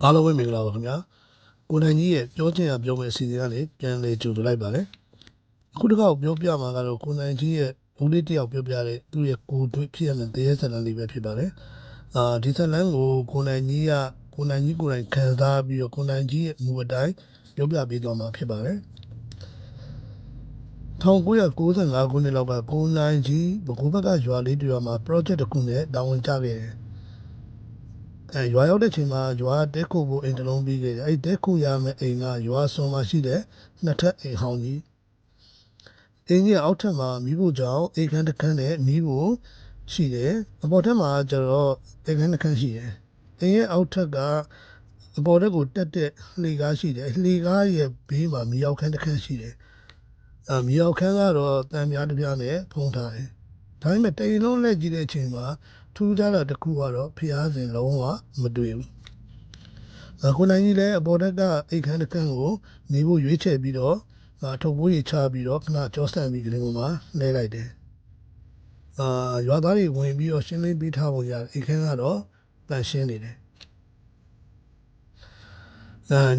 အားလုံးပဲမင်္ဂလာပါခင်ဗျာကိုနိုင်ကြီးရဲ့ပြောချင်ရပြောမယ့်အစီအစဉ်ကနေပြန်လည်ကြိုဆိုလိုက်ပါတယ်အခုတစ်ခါပြောပြမှာကတော့ကိုနိုင်ကြီးရဲ့ဦးလေးတယောက်ပြောပြတဲ့သူ့ရဲ့ကိုယ်တွေ့ဖြစ်ရတဲ့တရားစံတန်းလေးပဲဖြစ်ပါတယ်ဒီဇတ်လန်းကိုကိုနိုင်ကြီးကိုယ်တိုင်ခံစားပြီးတော့ကိုနိုင်ကြီးရဲ့မူအတိုင်းပြောပြပေးသွားမှာဖြစ်ပါတယ်1995ခုနှစ်လောက်ကကိုနိုင်ကြီးဘကိုးဘက်ကရွာလေးတရွာမှာ project တစ်ခုနဲ့တာဝန်ကျခဲ့တယ်ရွာရောက်တဲ့ချိန်မှာရွာတဲခုကိုအိမ်တစ်လုံးပြီးခဲ့တယ်အဲ့တဲခုရမယ့်အိမ်ကရွာစွန်မှာရှိတဲ့နှစ်ထပ်အိမ်ဟောင်းကြီးအိမ်ကြီးအောက်ထပ်မှာမိဖို့ကြောင့်အိမ်ခန်းတစ်ခန်းနဲ့မိဖို့ရှိတယ်အပေါ်ထပ်မှာကျတော့အိမ်ခန်းတစ်ခန်းရှိတယ်အိမ်ရဲ့အောက်ထပ်ကအပေါ်ထပ်ကိုတက်တဲ့လှေကားရှိတယ်လှေကားရဲ့ဘေးမှာမြေအောက်ခန်းတစ်ခန်းရှိတယ်မြေအောက်ခန်းကတော့တန်ပြားတစ်ပြားနဲ့ဖုံးထားတယ်ဒါပေမဲ့တိမ်လုံးလက်ကြည့်တဲ့အချိန်မှာထူးခြားတာတစ်ခုကတော့ဖျားစင်လုံးဝမတွေ့ဘူးကိုနိုင်ကြီးလည်းအပေါ်တက်ကအိတ်ခမ်းတစ်ခန်းကိုနေဖို့ရွေးချယ်ပြီးတော့ထုတ်ပိုးရီချပြီးတော့ခဏကြောဆန့်ပြီးကလေးပေါ်မှာလဲလိုက်တယ်ရွာသားတွေဝင်ပြီးတော့ရှင်းလင်းပေးထားဖို့ရတယ်အိတ်ခမ်းကတော့တန်ရှင်းနေတယ်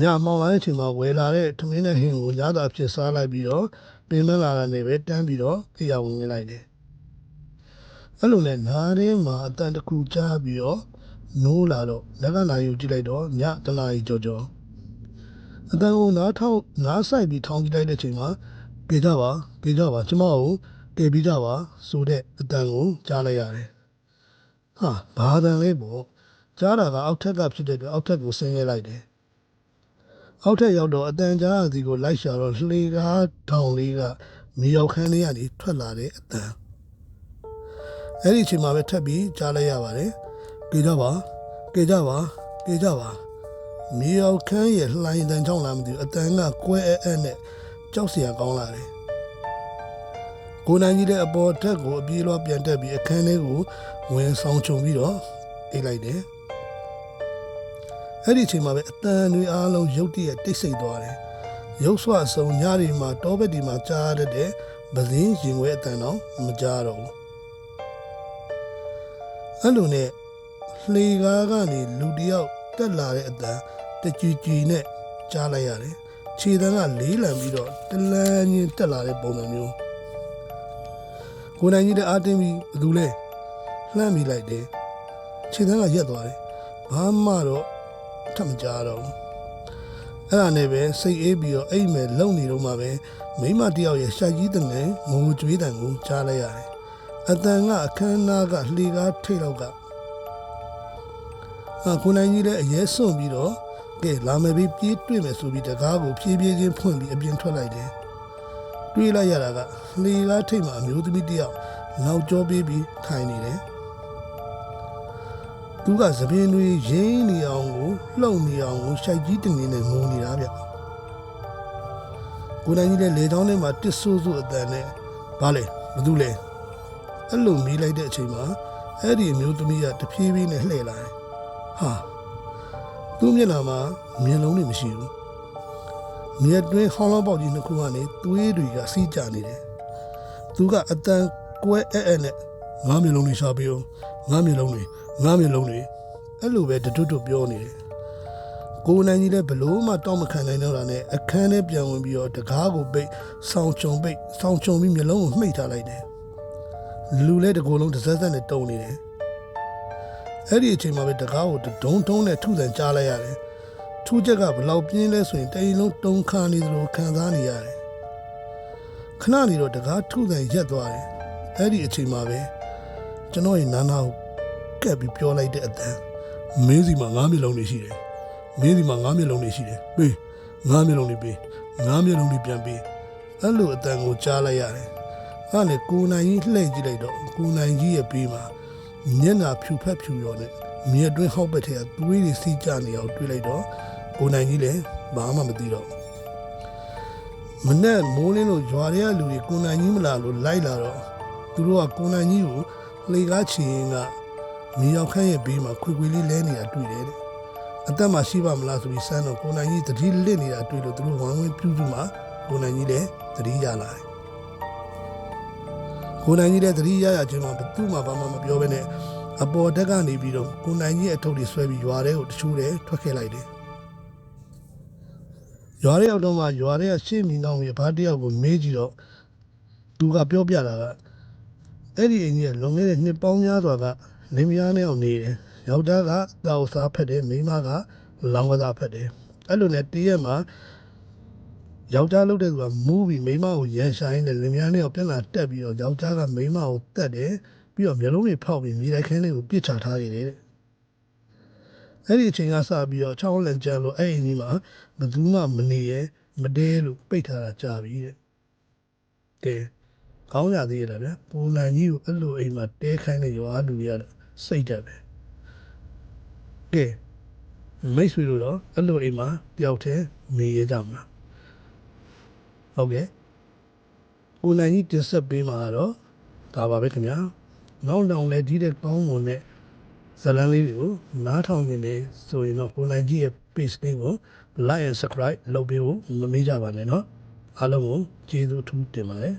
ညမောင်လာတဲ့အချိန်မှာဝယ်လာတဲ့ထမင်းနဲ့ဟင်းကိုညသာဖြစ်စားလိုက်ပြီးတော့ပင်မလာတာနဲ့ပဲတန်းပြီးတော့အိယာဝင်လိုက်တယ်အဲ့လိုနဲ့နားထဲမှာအတန်တစ်ခုကြားပြီးတော့နိုးလာတော့လက်ကနာယူကြည့်လိုက်တော့ညတနာရီကြောအတန်ကိုနားဆိုင်ပြီးထောင်းကြည့်လိုက်တဲ့အချိန်မှာပြေကြပါကျမကိုတည်ပြီးကြပါဆိုတဲ့အတန်ကိုကြားလိုက်ရတယ်ဘာတန်လဲပေါ့ကြားတာကအောက်ထက်ကဖြစ်တဲ့အတွက်အောက်ထက်ကိုဆင်းရဲလိုက်တယ်အောက်ထက်ရောက်တော့အတန်ကြားစီကိုလိုက်ရှာတော့လှေကားထောင်လေးကမြေရောက်ခန်းလေးကနေထွက်လာတဲ့အတန်အဲ့ဒီအချိန်မှာပဲထပ်ပြီးကြားလိုက်ရပါတယ်ကြကြပါမြေရောက်ခန်းရဲ့လှိုင်းတန်ကြောင့်လားမသိဘူးအတန်ကကွဲအဲ့နဲ့ကြောက်စရာကောင်းလာတယ်ကိုနိုင်ကြီးတဲ့အပေါ်ထက်ကိုအပြေးလွှားပြန်တက်ပြီးအခန်းထဲကိုဝင်ဆောင်ချုံပြီးတော့အိတ်လိုက်တယ်အဲ့ဒီအချိန်မှာပဲအတန်တွေအားလုံးရုတ်တရက်တိတ်ဆိတ်သွားတယ်ရုပ်ဆွအစုံညတွေမှာတောဘက်တွေမှာကြားရတဲ့ဗဇင်းရင်ဝဲအတန်တော့မကြားတော့ဘူးအဲ့လိုနဲ့လှေကားကနေလူတယောက်တက်လာတဲ့အတန်တကြည်နဲ့ကြားလိုက်ရတယ်ခြေတန်းကလေးလံပြီးတော့တလန်းချင်းတက်လာတဲ့ပုံစံမျိုးကိုနိုင်ကြီးတဲ့အားတင်းပြီးဘယ်သူလဲလှမ်းမိလိုက်တယ်ခြေတန်းကရက်သွားတယ်ဘာမှတော့ထပ်မကြားတော့ဘူးအဲ့ဒါနဲ့ပဲစိတ်အေးပြီးတော့အိမ်မဲ့လုံနေတော့မှပဲမိမတယောက်ရဲ့ရှာကြီးတဲ့ငိုကြွေးတန်ကိုကြားလိုက်ရတယ်အတန်ကအခန်းနာကလှေကားထိတ်လောက်ကကိုနိုင်ကြီးလည်းအရဲစွန့်ပြီးတော့ကဲလာမယ်ပြီးပြေးတွေ့မယ်ဆိုပြီးတကားကိုဖြည်းဖြည်းချင်းဖွင့်ပြီးအပြင်ထွက်လိုက်တယ်တွေးလိုက်ရတာကလှေကားထိတ်မှာအမျိုးသမီးတယောက်နောက်ကျောပေးပြီးထိုင်နေတယ်သူကသပင်တွေရင်းနေအောင်ကိုလှုပ်နေအောင်ကိုရှိုက်ကြီးတင်နေငိုနေတာဗျကိုနိုင်ကြီးလည်းလေချောင်းထဲမှာတစ်ဆိုးဆိုးအတန်နဲ့ဘာလဲဘာတူလဲအဲ့လိုမေးလိုက်တဲ့အချိန်မှာအဲ့ဒီအမျိုးသမီးကတဖြည်းဖြည်းနဲ့လှည့်လာတယ်သူ့မျက်နှာမှာမျက်လုံးတွေမရှိဘူးမျက်တွင်းဟောင်းလောင်းပေါက်ကြီးနှစ်ခုကနေသွေးတွေကစီးကျနေတယ်သူကအတန်ကွဲအဲ့နဲ့ငါမျက်လုံးတွေရှာပေးအောင်ငါမျက်လုံးတွေအဲ့လိုပဲတွတ်ပြောနေတယ်ကိုနိုင်ကြီးလည်းဘလို့မှတောင်းမခံနိုင်တော့တာနဲ့အခန်းထဲပြန်ဝင်ပြီးတော့တကားကိုပိတ်ဆောင်းချုံပြီးမျက်လုံးကိုမှိတ်ထားလိုက်တယ်လူလည်းတကိုယ်လုံးတစ်စက်နဲ့တုံနေတယ်အဲ့ဒီအချိန်မှာပဲတကားကိုဒုံနဲ့ထုဆန်ကြားလိုက်ရတယ်ထူးချက်ကဘလောက်ပြင်းလဲဆိုရင်တအိမ်လုံးတုံခါနေသလိုခံစားနေရတယ်ခဏနေတော့တကားထုဆန်ရက်သွားတယ်အဲ့ဒီအချိန်မှာပဲကျွန်တော်ရဲ့နာနာကိုကက်ပြီးပြောလိုက်တဲ့အတန်မင်းစီမှာငါးမျက်လုံးတွေရှိတယ်ပေးငါးမျက်လုံးတွေပြန်ပေးအဲ့လိုအတန်ကိုကြားလိုက်ရတယ်အဲ့လေကိုနိုင်ကြီးလှည့်ကြည့်လိုက်တော့ကိုနိုင်ကြီးရဲ့ပေးမှာမျက်နှာဖြူဖက်ဖြူရောနဲ့မြေအတွင်းဟောက်ပက်ထဲကသွေးတွေစီးကျနေအောင်တွေ့လိုက်တော့ကိုနိုင်ကြီးလည်းဘာမှမသိတော့မနဲ့မိုးလင်းလို့ရွာထဲကလူတွေကိုနိုင်ကြီးမလာလို့လိုက်လာတော့သူတို့ကကိုနိုင်ကြီးကိုလှေကားချင်ကမြေရောက်ခန့်ရဲ့ဘေးမှာခွေလေးလဲနေတာတွေ့တယ်တဲ့အသက်မှရှိပါမလားဆိုပြီးစမ်းတော့ကိုနိုင်ကြီးတတိလစ်နေတာတွေ့လို့သူတို့ဝမ်းဝင်းပြုစုမှကိုနိုင်ကြီးလည်းတတိရလာတယ်ကိုနိုင်ကြီးလည်းတတိရချင်းမှာဘသူ့မှာဘာမှမပြောဘဲနဲ့အပေါ်တက်ကနေပြီးတော့ကိုနိုင်ကြီးအထုပ်တွေဆွဲပြီးရွာထဲကိုတချိုးတယ်ထွက်ခဲ့လိုက်တယ် ရွာထဲရောက်တော့မှရွာထဲကရှေ့မိနောင်ရဲ့ဘားတယောက်ကိုမေးကြည့်တော့သူကပြောပြတာကအဲ့ဒီအိမ်ကြီးကလွန်ခဲ့တဲ့နှစ်ပေါင်းများစွာကလင်မယားနဲ့အောင်နေတယ်ယောက်ျားကတောက်စားဖက်တယ်မိန်းမကလောင်းကစားဖက်တယ်အဲ့လိုနဲ့တရက်မှာယောက်ျားလုပ်တဲ့သူကမူးပြီးမိန်းမကိုရန်ရှာရင်းနဲ့လင်မယားနဲ့အောင်ပြန်လာတက်ပြီးတော့ယောက်ျားကမိန်းမကိုတတ်တယ်ပြီးတော့မျက်လုံးတွေဖောက်ပြီးမြေတိုက်ခင်းလေးကိုပြစ်ချထားခဲ့တယ်အဲ့ဒီအချိန်ကစပြီးတော့ချောင်းလန့်ကျန်းလို့အဲ့ဒီမှာဘယ်သူမှမနေရမတဲလို့ပိတ်ထားတာကြာပြီတဲ့ကဲကောင်းကြသေးရလားဗျာပုံလန်ကြီးကိုအဲ့လိုအိမ်မှာတဲခိုင်းတဲ့ရွာလူတွေကစိတ်တက်ပဲကဲမိတ်ဆွေတို့တော့အဲ့လိုအိမ်မှာတယောက်တည်းနေရကြမှာဟုတ်ကဲ့ပုံလန်ကြီးတင်ဆက်ပေးမှာတော့ဒါပါပဲခင်ဗျာနောက်တောင်လည်းဒီတဲ့ကောင်းမွန်တဲ့ဇလန်းလေးတွေကိုနားထောင်နေတယ်ဆိုရင်တော့ပုံလန်ကြီးရဲ့ page လေးကို like and subscribe လုပ်ပေးဖို့မမေ့ကြပါနဲ့เนาะအားလုံးကိုကျေးဇူးထူးတင်ပါတယ်